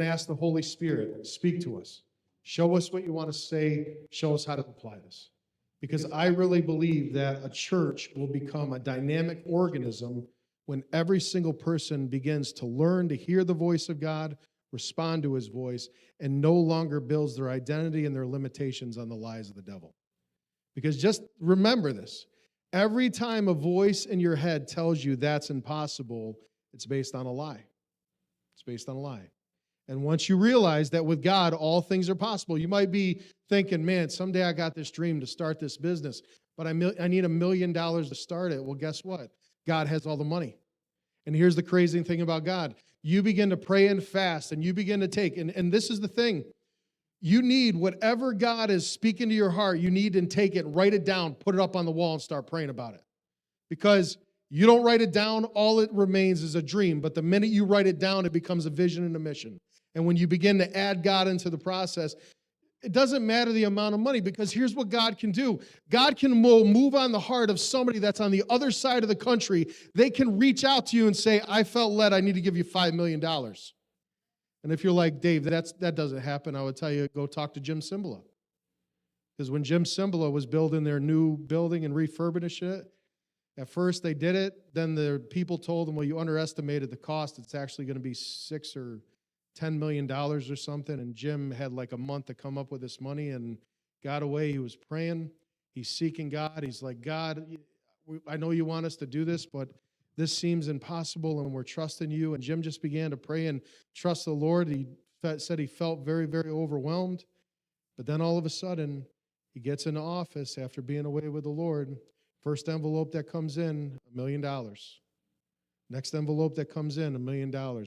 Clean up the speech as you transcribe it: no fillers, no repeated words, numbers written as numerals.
ask the Holy Spirit, speak to us. Show us what you want to say. Show us how to apply this. Because I really believe that a church will become a dynamic organism when every single person begins to learn to hear the voice of God, respond to his voice, and no longer builds their identity and their limitations on the lies of the devil. Because just remember this. Every time a voice in your head tells you that's impossible, it's based on a lie. It's based on a lie. And once you realize that with God, all things are possible, you might be thinking, man, someday I got this dream to start this business, but I need $1 million to start it. Well, guess what? God has all the money. And here's the crazy thing about God. You begin to pray and fast, and you begin to take, and this is the thing. You need whatever God is speaking to your heart, you need to take it, write it down, put it up on the wall, and start praying about it. Because you don't write it down, all it remains is a dream. But the minute you write it down, it becomes a vision and a mission. And when you begin to add God into the process, it doesn't matter the amount of money, because here's what God can do. God can move on the heart of somebody that's on the other side of the country. They can reach out to you and say, I felt led, I need to give you $5 million. And if you're like, Dave, that doesn't happen, I would tell you, go talk to Jim Cymbala. Because when Jim Cymbala was building their new building and refurbishing it, at first they did it, then the people told them, well, you underestimated the cost. It's actually going to be $6 or $10 million or something. And Jim had like a month to come up with this money and got away. He was praying. He's seeking God. He's like, God, I know you want us to do this, but this seems impossible, and we're trusting you. And Jim just began to pray and trust the Lord. He said he felt very, very overwhelmed. But then all of a sudden, he gets into office after being away with the Lord. First envelope that comes in, $1 million. Next envelope that comes in, $1 million.